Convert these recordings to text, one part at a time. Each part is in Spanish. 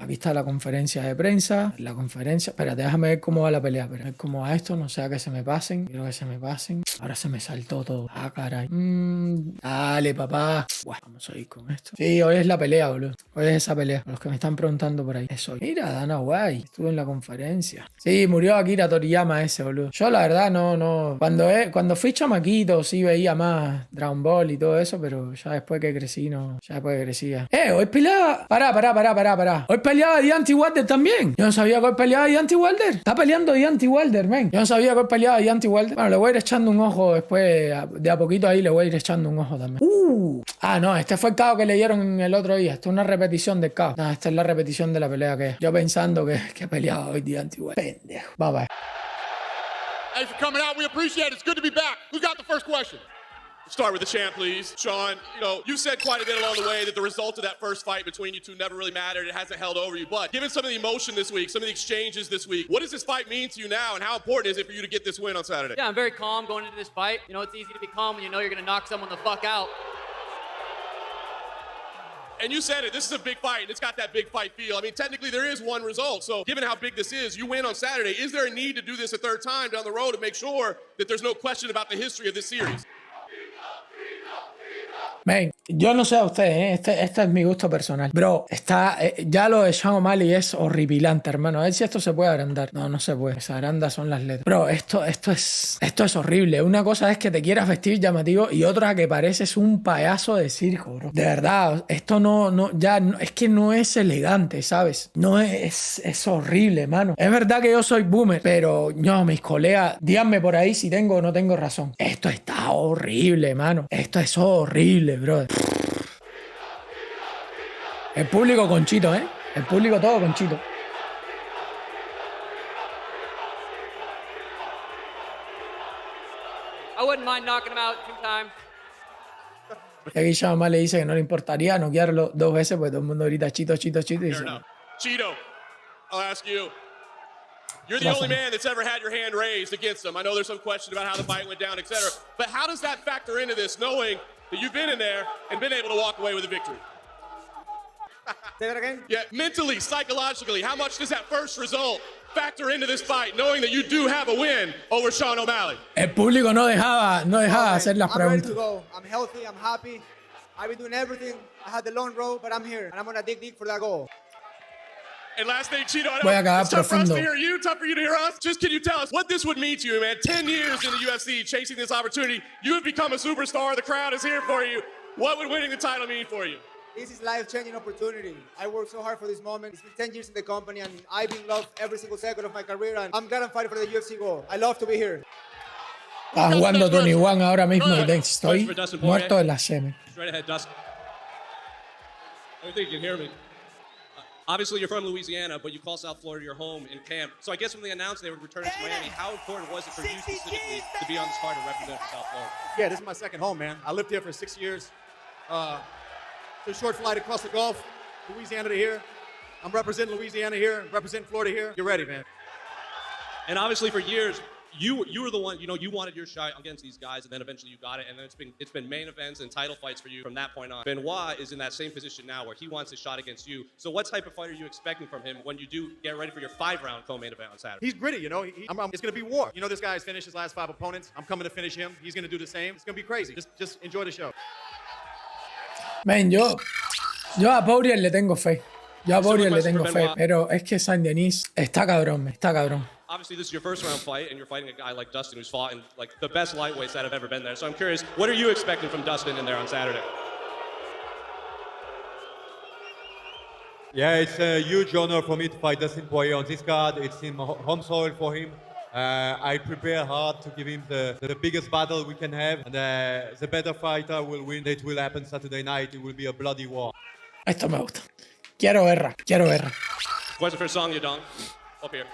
Aquí está la conferencia de prensa. La conferencia... Espérate, déjame ver cómo va la pelea. Espera, ver cómo va esto, no sea que se me pasen. Quiero que se me pasen. Ahora se me saltó todo. Ah, caray. Dale, papá. Bueno, vamos a ir con esto. Sí, hoy es la pelea, boludo. Hoy es esa pelea. Los que me están preguntando por ahí. Eso. Mira, Dana White. Estuvo en la conferencia. Sí, murió Akira Toriyama ese, boludo. Yo la verdad no. Cuando fui chamaquito sí veía más Dragon Ball y todo eso, pero ya después que crecí, no. Ya después que crecía. Hoy peleaba. Pará. Hoy peleaba Deontay Wilder también. Yo no sabía que hoy peleaba Deontay Wilder. Está peleando Deontay Wilder, men. Yo no sabía que hoy peleaba Deontay Wilder. Bueno, le voy a ir echando un ojo después. De a poquito ahí le voy a ir echando un ojo también. No, este fue el KO que le dieron el otro día. Esto es una repetición del KO. No, esta es la repetición de la pelea que yo pensando que peleaba hoy Deontay Wilder. Pendejo. Bye. Thanks for coming out. We appreciate it. It's good to be back. Who's got the first question? Start with the champ, please. Sean, you said quite a bit along the way that the result of that first fight between you two never really mattered. It hasn't held over you. But given some of the emotion this week, some of the exchanges this week, what does this fight mean to you now, and how important is it for you to get this win on Saturday? Yeah, I'm very calm going into this fight. It's easy to be calm when you know you're going to knock someone the fuck out. And you said it, this is a big fight, and it's got that big fight feel. I mean, technically there is one result. So given how big this is, you win on Saturday. Is there a need to do this a third time down the road to make sure that there's no question about the history of this series? Men, yo no sé a ustedes, este es mi gusto personal. Bro, ya lo de Sean Malley es horripilante, hermano. A ver si esto se puede agrandar. No se puede. Se agranda son las letras. Bro, esto es horrible. Una cosa es que te quieras vestir llamativo y otra que pareces un payaso de circo, bro. De verdad, esto es que no es elegante, ¿sabes? No es horrible, mano. Es verdad que yo soy boomer, pero mis colegas, díganme por ahí si tengo o no tengo razón. Esto está horrible, mano. Esto es horrible, brother. El público con Chito, El público todo con Chito. I wouldn't mind knocking him out 2 times. Aquí Sean le dice que no le importaría noquearlo 2 veces, porque todo el mundo grita Chito. Y dice, Chito, I'll ask you. You're the only man that's ever had your hand raised against him. I know there's some question about how the fight went down, etc. But how does that factor into this, knowing that you've been in there and been able to walk away with a victory? Say that again? Yeah, mentally, psychologically, how much does that first result factor into this fight, knowing that you do have a win over Sean O'Malley? El público no dejaba hacer las preguntas. I'm ready to go. I'm healthy. I'm happy. I've been doing everything. I had the long road, but I'm here, and I'm gonna dig deep for that goal. And last thing, Chito, I Voy a know acabar it's tough for us profundo. to hear you, tough for you to hear us. Just can you tell us what this would mean to you, man? 10 years in the UFC, chasing this opportunity. You have become a superstar. The crowd is here for you. What would winning the title mean for you? This is life-changing opportunity. I worked so hard for this moment. It's been 10 years in the company, and I've been loved every single second of my career, and I'm gonna fight for the UFC goal. I love to be here. Está jugando Tony One ahora mismo y estoy muerto de la semen. Straight ahead, Dustin. I think you can hear me. Obviously, you're from Louisiana, but you call South Florida your home in camp. So I guess when they announced they were returning to Miami, how important was it for you specifically to be on this card and represent for South Florida? Yeah, this is my second home, man. I lived here for 6 years. It's a short flight across the Gulf, Louisiana to here. I'm representing Louisiana here, representing Florida here. You're ready, man. And obviously, for years, you were the one, you wanted your shot against these guys, and then eventually you got it, and then it's been main events and title fights for you from that point on. Benoit is in that same position now where he wants his shot against you. So what type of fight are you expecting from him when you do get ready for your 5-round co-main event on Saturday? He's gritty, it's going to be war. This guy's finished his last 5 opponents. I'm coming to finish him. He's going to do the same. It's going to be crazy. Just enjoy the show. Men, yo a Poirier le tengo fe. Pero es que Saint Denis está cabrón. Obviously, this is your first round fight, and you're fighting a guy like Dustin who's fought in like the best lightweights that have ever been there. So I'm curious, what are you expecting from Dustin in there on Saturday? Yeah, it's a huge honor for me to fight Dustin Poirier on this card. It's in home soil for him. I prepare hard to give him the biggest battle we can have. And the better fighter will win. It will happen Saturday night. It will be a bloody war. Esto me gusta. Quiero guerra. Question for Song Yadong. Up here.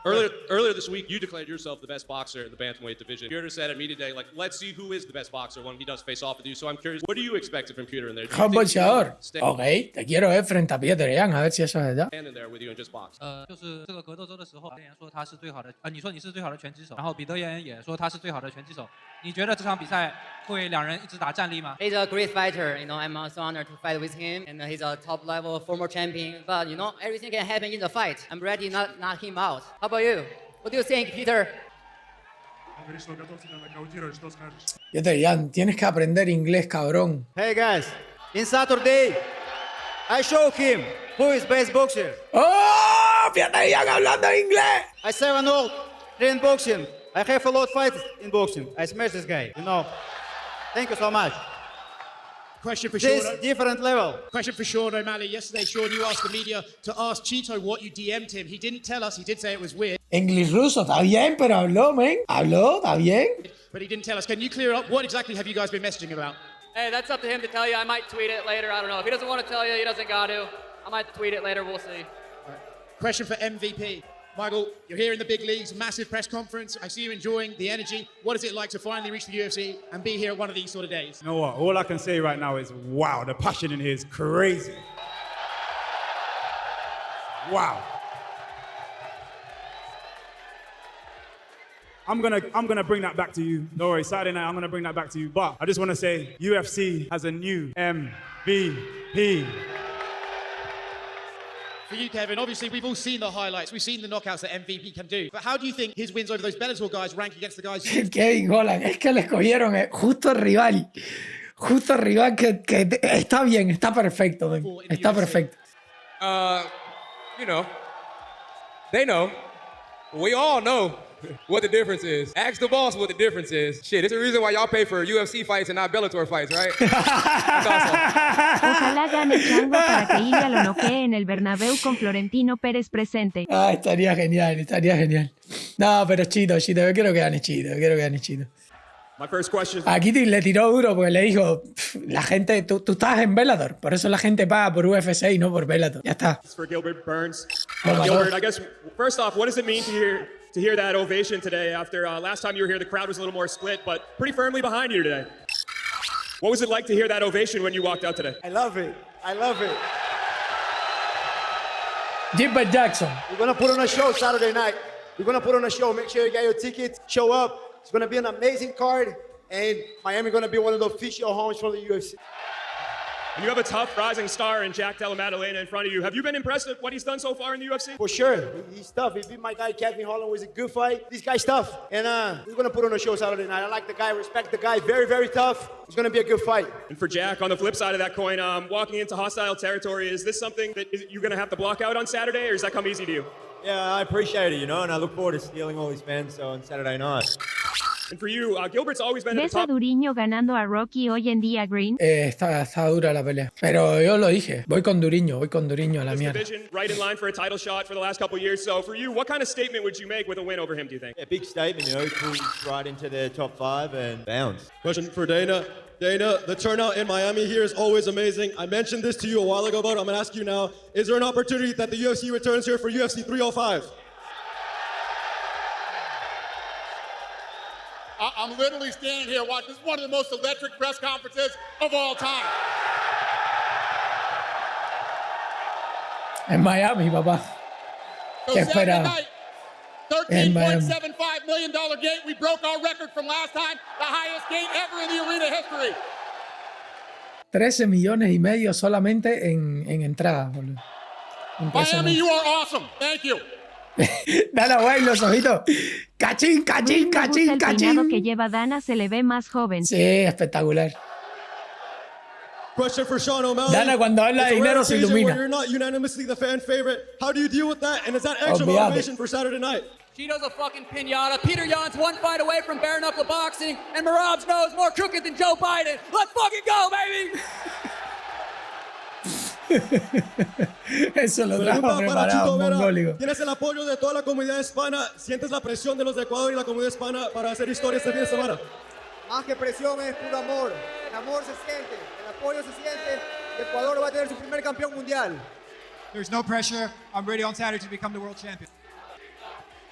Earlier this week, you declared yourself the best boxer in the bantamweight division. Peter said at media day, like, let's see who is the best boxer when he does face off with you. So I'm curious, what do you expect from Peter in there? Un boxeador. Ok, te quiero ver frente a Peter Yan, a ver si eso es verdad. Stand in there with you and just box. 就是这个格斗周的时候，别人说他是最好的，你说你是最好的拳击手，然后彼得爷也说他是最好的拳击手。你觉得这场比赛会两人一直打站立吗？ He's a great fighter. I'm also honored to fight with him, and he's a top-level former champion. But everything can happen in the fight. I'm ready to knock him out. How about you? What do you think, Peter? Peter Yan, tienes que aprender inglés, cabrón. Hey guys, in Saturday, I show him who is best boxer. ¡Oh! Peter Yan hablando inglés. I 7-0 in boxing. I have a lot of fights in boxing. I smash this guy, Thank you so much. Question for This Sean. different level. Question for Sean O'Malley. Yesterday, Sean, you asked the media to ask Chito what you DM'd him. He didn't tell us. He did say it was weird, Inglés ruso, está bien, pero habló, man. Habló, está bien. but he didn't tell us. Can you clear up what exactly have you guys been messaging about? Hey, that's up to him to tell you. I might tweet it later. I don't know. If he doesn't want to tell you, he doesn't got to. I might tweet it later. We'll see. Question for MVP. Michael, you're here in the big leagues, massive press conference. I see you enjoying the energy. What is it like to finally reach the UFC and be here one of these sort of days? You know what? All I can say right now is, wow, the passion in here is crazy. Wow. I'm gonna bring that back to you. Don't worry, Saturday night, I'm gonna bring that back to you. But I just wanna say, UFC has a new MVP. For you, Kevin, obviously we've all seen the highlights. We've seen the knockouts that MVP can do. But how do you think his wins over those Bellator guys rank against the guys? Kevin Holland, es que le escogieron justo el rival. Justo el rival que está bien, está perfecto, man. Está perfecto. They know. We all know what the difference is. Ask the boss what the difference is. Shit, it's the reason why y'all pay for UFC fights and not Bellator fights, right? That's awesome. Ojalá gane Chango para que Ilya lo noquee en el Bernabéu con Florentino Pérez presente. Ah, estaría genial, estaría genial. No, pero Chito, yo quiero que gane Chito. My first question. Aquí le tiró duro porque le dijo, la gente, tú estás en Bellator, por eso la gente paga por UFC y no por Bellator. Ya está. For Gilbert Burns. Gilbert, I guess, first off, what does it mean to hear that ovation today after last time you were here, the crowd was a little more split, but pretty firmly behind you today? What was it like to hear that ovation when you walked out today? I love it. Gilbert Jackson. We're going to put on a show Saturday night. We're going to put on a show. Make sure you get your tickets. Show up. It's going to be an amazing card. And Miami going to be one of the official homes for the UFC. And you have a tough rising star in Jack Della Maddalena in front of you. Have you been impressed with what he's done so far in the UFC? For sure. He's tough. He beat my guy, Kevin Holland. It was a good fight. This guy's tough. And we're going to put on a show Saturday night. I like the guy. Respect the guy. Very, very tough. It's going to be a good fight. And for Jack, on the flip side of that coin, walking into hostile territory, is this something that you're going to have to block out on Saturday, or does that come easy to you? Yeah, I appreciate it, and I look forward to stealing all his fans on Saturday night. And for you, Gilbert's always been at the ¿Ves a top. Duriño ganando a Rocky hoy en día, Green? Está dura la pelea. Pero yo lo dije, voy con Duriño a la This mierda. division, right in line for a title shot for the last couple of years. So for you, what kind of statement would you make with a win over him, do you think? A big statement, he pulls right into the top 5 and bounds. Question for Dana. Dana, the turnout in Miami here is always amazing. I mentioned this to you a while ago, but I'm going to ask you now. Is there an opportunity that the UFC returns here for UFC 305? I'm literally standing here watching. This is one of the most electric press conferences of all time. En Miami, papá. So ¿Qué Saturday esperaba? night, En Miami. $13.75 million gate. We broke our record from last time, the highest gate ever in the arena history. 13 millones y medio solamente en entradas, boludo. Miami, you are awesome. Thank you. Dale, güey, los ojitos. Cachín, cachín, Green, me gusta cachín, el peinado cachín. que lleva Dana, se le ve más joven. Sí, espectacular. Question for Sean O'Malley. Dana, cuando habla de It's a dinero rare se occasion ilumina. where you're not unanimously the fan favorite. How do you deal with that? And is that extra Olvídate. motivation for Saturday night? Chito's a fucking pinata. Peter Yan's one fight away from bare knuckle boxing, and Marab's nose more crooked than Joe Biden. Let's fucking go, baby! Eso lo trajo Pregunta para preparado, Chito Vera. mongólico. ¿Tienes el apoyo de toda la comunidad hispana? ¿Sientes la presión de los de Ecuador y la comunidad hispana para hacer historia este fin de semana? Más que presión es puro amor. El amor se siente, el apoyo se siente. Ecuador va a tener su primer campeón mundial. There's no pressure. I'm ready on Saturday to become the world champion.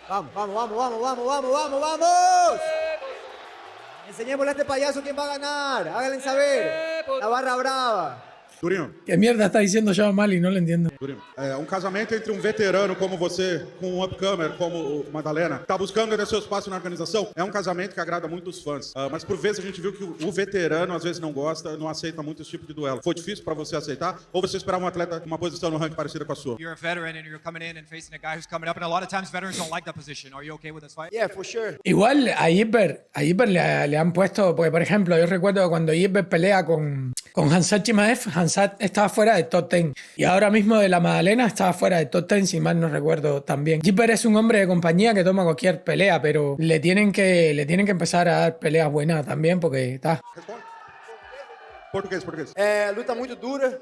Vamos, vamos, vamos, vamos, vamos, vamos, vamos, vamos. Enseñémosle a este payaso quién va a ganar. Háganle saber. La barra brava. Durinho, ¿Qué mierda está diciendo Sean Malley? No lo entiendo. Durinho, casamento entre veterano como você com upcomer como o Madalena tá buscando ter seu espaço na organização. É casamento que agrada muito os fãs. Mas por vezes a gente viu que o veterano às vezes não gosta, não aceita muito esse tipo de duelo. Foi difícil para você aceitar ou você esperava um atleta com uma posição no ranking parecida com a sua? You're a veteran and you're coming in and facing a guy who's coming up, and a lot of times veterans don't like that position. Are you okay with this fight? Yeah, for sure. Igual a Gilbert le han puesto, porque por ejemplo yo recuerdo cuando Gilbert pelea con Khamzat Chimaev, Khamzat estaba fuera del top 10 y ahora mismo de la Magdalena estaba fuera del top 10 si mal no recuerdo también. Gilbert es un hombre de compañía que toma cualquier pelea, pero le tienen que empezar a dar peleas buenas también porque está. Português. Luta muito dura.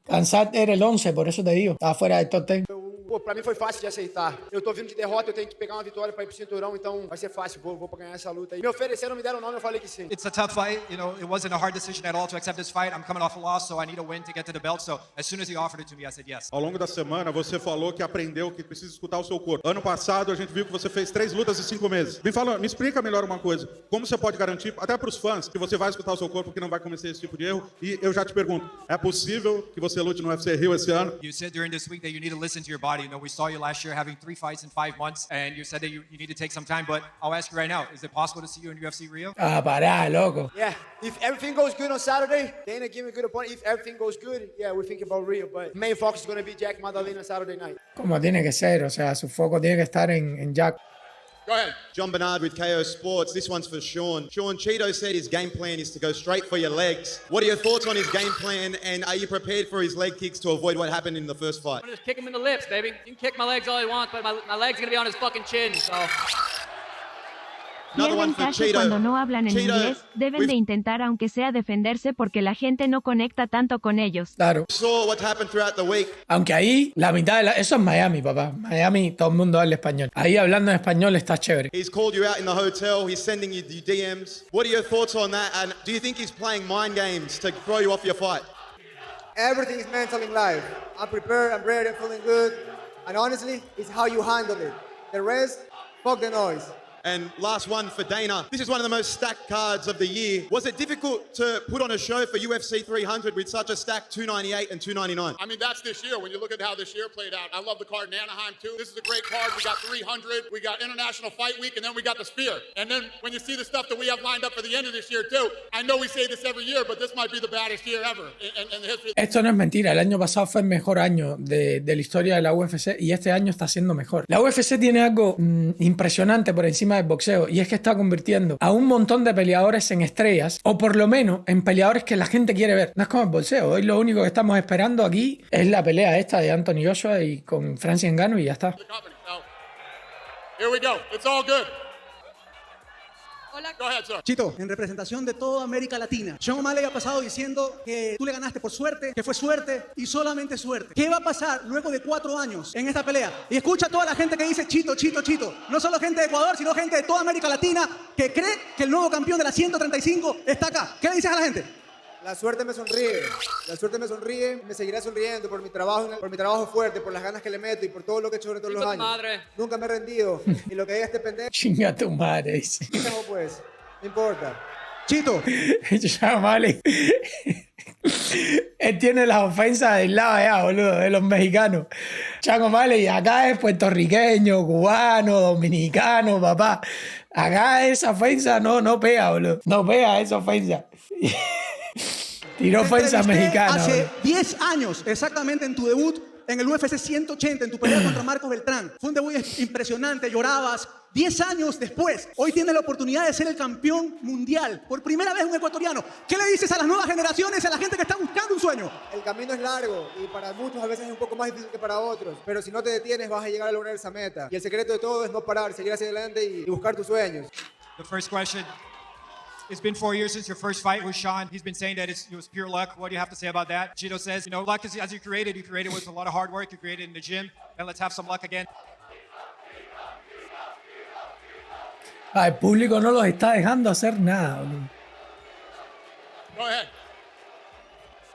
Khamzat era el 11, por eso te digo, estaba fuera del top 10. Pô, pra mim foi fácil de aceitar. Eu tô vindo de derrota, eu tenho que pegar uma vitória pra ir pro cinturão, então vai ser fácil, vou pra ganhar essa luta aí. Me ofereceram, me deram o nome, eu falei que sim. It's a tough fight. You know, it wasn't a hard decision at all to accept this fight. I'm coming off a loss, so I need a win to get to the belt. So as soon as he offered it to me, I said yes. Ao longo da semana, você falou que aprendeu que precisa escutar o seu corpo. Ano passado, a gente viu que você fez 3 lutas em 5 meses. Me explica melhor uma coisa. Como você pode garantir, até pros fãs, que você vai escutar o seu corpo, que não vai cometer esse tipo de erro? E eu já te pergunto, é possível que você lute no UFC Rio esse ano? You said during this week that you need to listen to your body. You know, we saw you last year having 3 fights in 5 months, and you said that you need to take some time, but I'll ask you right now, is it possible to see you in UFC Rio? Ah, pará, loco. Yeah, if everything goes good on Saturday, Dana give me a good opponent. If everything goes good, yeah, we're thinking about Rio, but main focus is going to be Jack Madalena Saturday night. Como tiene que ser, o sea, su foco tiene que estar en Jack. Go ahead. John Bernard with KO Sports. This one's for Sean. Sean, Chito said his game plan is to go straight for your legs. What are your thoughts on his game plan, and are you prepared for his leg kicks to avoid what happened in the first fight? I'm gonna just kick him in the lips, baby. You can kick my legs all you want, but my leg's gonna be on his fucking chin, so. Pierden calle cuando no hablan en inglés, deben de intentar aunque sea defenderse porque la gente no conecta tanto con ellos. Claro. Aunque ahí, la mitad de eso es Miami, papá. Miami, todo el mundo habla español. Ahí hablando en español está chévere. He's called you out in the hotel, he's sending you DMs. What are your thoughts on that, and do you think he's playing mind games to throw you off your fight? Everything is mental in life. I'm prepared, I'm ready, I'm feeling good. And honestly, it's how you handle it. The rest, fuck the noise. And last one for Dana. This is one of the most stacked cards of the year. Was it difficult to put on a show for UFC 300 with such a stacked 298 and 299? I mean, that's this year. When you look at how this year played out, I love the card in Anaheim, too. This is a great card. We got 300. We got International Fight Week, and then we got the Spear. And then when you see the stuff that we have lined up for the end of this year, too, I know we say this every year, but this might be the baddest year ever in the history. Esto no es mentira. El año pasado fue el mejor año de la historia de la UFC y este año está siendo mejor. La UFC tiene algo impresionante por encima del boxeo y es que está convirtiendo a un montón de peleadores en estrellas, o por lo menos en peleadores que la gente quiere ver. No es como el boxeo. Hoy lo único que estamos esperando aquí es la pelea esta de Anthony Joshua y con Francis Ngannou y ya está. Here we go. It's all good. Hola. Go ahead, sir. Chito, en representación de toda América Latina, Sean Malley ha pasado diciendo que tú le ganaste por suerte, que fue suerte y solamente suerte. ¿Qué va a pasar luego de 4 años en esta pelea? Y escucha a toda la gente que dice Chito, Chito, Chito. No solo gente de Ecuador, sino gente de toda América Latina que cree que el nuevo campeón de la 135 está acá. ¿Qué le dices a la gente? La suerte me sonríe, me seguirá sonriendo por mi trabajo fuerte, por las ganas que le meto y por todo lo que he hecho durante todos los años. Madre. Nunca me he rendido y lo que diga este pendejo. Chinga tu madre, dice. No, pues, no importa. Chito. Ya, vale. Él tiene las ofensas del lado allá, boludo, de los mexicanos. Chaco Malley, acá es puertorriqueño, cubano, dominicano, papá. Acá esa ofensa no pega, boludo. No pega esa ofensa. Tiró ofensa mexicana. Hace 10 años, exactamente en tu debut en el UFC 180, en tu pelea contra Marcos Beltrán. Fue un debut impresionante, llorabas. 10 años después, hoy tienes la oportunidad de ser el campeón mundial. Por primera vez un ecuatoriano. ¿Qué le dices a las nuevas generaciones, a la gente que está buscando un sueño? El camino es largo y para muchos a veces es un poco más difícil que para otros. Pero si no te detienes vas a llegar a lograr esa meta. Y el secreto de todo es no parar, seguir hacia adelante y buscar tus sueños. The first question. It's been 4 years since your first fight with Sean. He's been saying that it was pure luck. What do you have to say about that? Chito says, luck is as you created with a lot of hard work. You created in the gym. And let's have some luck again. El público no los está dejando hacer nada, boludo. Go ahead.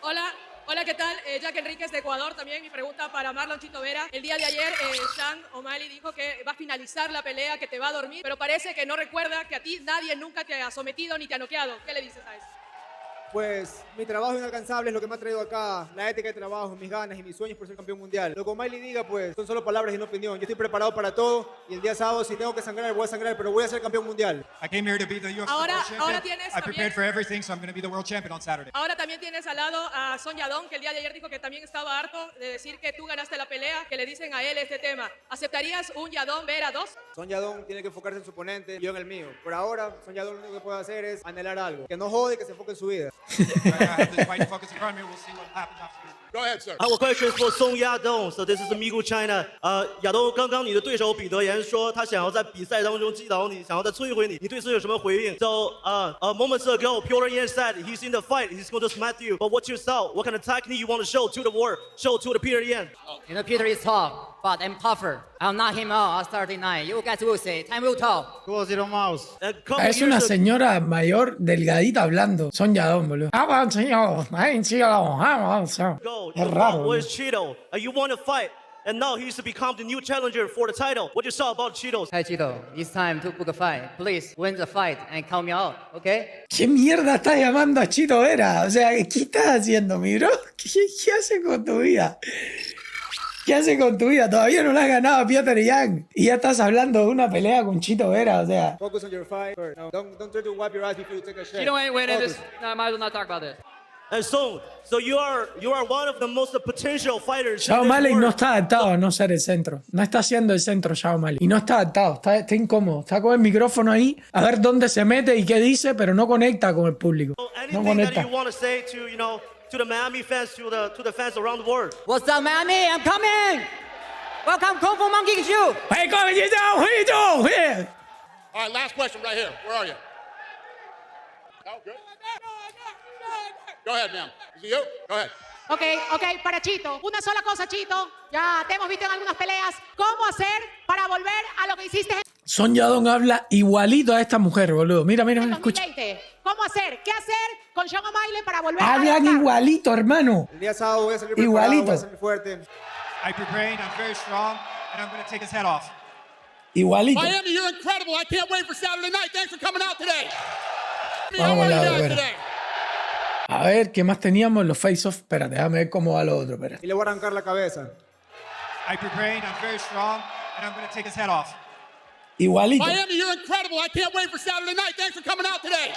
Hola, Hola, ¿qué tal? Jack Enríquez de Ecuador también. Mi pregunta para Marlon Chito Vera. El día de ayer, Sean O'Malley dijo que va a finalizar la pelea, que te va a dormir, pero parece que no recuerda que a ti nadie nunca te ha sometido ni te ha noqueado. ¿Qué le dices a eso? Pues mi trabajo inalcanzable es lo que me ha traído acá, la ética de trabajo, mis ganas y mis sueños por ser campeón mundial. Lo que Malley diga, pues, son solo palabras y no opinión. Yo estoy preparado para todo y el día sábado, si tengo que sangrar, voy a sangrar, pero voy a ser campeón mundial. I came here to be the UFC world champion. Ahora tienes I prepared también, for everything, so I'm going to be the world champion on Saturday. ahora también tienes al lado a Son Yadong, que el día de ayer dijo que también estaba harto de decir que tú ganaste la pelea, que le dicen a él este tema. ¿Aceptarías un Yadong Vera 2? Son Yadong tiene que enfocarse en su oponente y yo en el mío. Por ahora, Son Yadong lo único que puede hacer es anhelar algo. Que no jode y que se enfoque en su vida. Go ahead, sir. Our question is for Song Yadong. So this is Migu China. 亚东，刚刚你的对手彼得言说他想要在比赛当中击倒你，想要再摧毁你，你对此有什么回应 ？So moments ago, Pure Yan said he's in the fight, he's going to smack you. But what you saw? What kind of technique you want to show to the world? Show to the Peter Yan. You know, Peter is tough, but I'm tougher. I'll knock him out on Saturday night. You guys will see. Time will tell. Es una señora mayor, delgadita, hablando. Son Yadong, boludo. Es raro. Where's Chito? You want to fight. And now he's to become the new challenger for the title. What you saw about Cheetos? Hey Chito, it's time to book a fight. Please win the fight and count me out, okay? ¿Qué mierda estás llamando a Chito Vera? O sea, ¿qué estás haciendo, mi bro? ¿Qué haces con tu vida? ¿Qué haces con tu vida? Todavía no le has ganado a Piotr Yang y ya estás hablando de una pelea con Chito Vera, o sea. Focus on your fight. No, don't try to wipe your eyes before you take a shot. Chito ain't winning this. No, might as well not talk about this. And so you are one of the most potential fighters. Sean O'Malley no está adaptado a no ser el centro. No está siendo el centro Sean O'Malley. Y no está adaptado, está incómodo. Está con el micrófono ahí, a ver dónde se mete y qué dice, pero no conecta con el público. No conecta. That you want to say to, to the Miami fans, to the fans around the world? What's up, Miami? I'm coming! Welcome, Kung Fu Monkey Shoe! All right, last question right here. Where are you? Oh, good. Go ahead, ma'am. Is it you? Go ahead. Ok, para Chito. Una sola cosa, Chito. Ya te hemos visto en algunas peleas. ¿Cómo hacer para volver a lo que hiciste en Son Yadong habla igualito a esta mujer, boludo. Mira, escucha. 2020? ¿Cómo hacer? ¿Qué hacer con Sean O'Malley para volver a Hablan igualito, hermano. El día sábado voy a salir preparado, Igualito. voy a salir fuerte. I prepared, I'm very strong, and I'm going to take his head off. Igualito. Miami, you're incredible. I can't wait for Saturday night. Thanks for coming out today. Vamos con la de Vera. A ver, ¿qué más teníamos? Los face-off. Espérate, déjame ver cómo va lo otro. Espérate. Y le voy a arrancar la cabeza. I prepared, I'm very strong, and I'm going to take his head off. Igualito. Miami, you're incredible. I can't wait for Saturday night. Thanks for coming out today.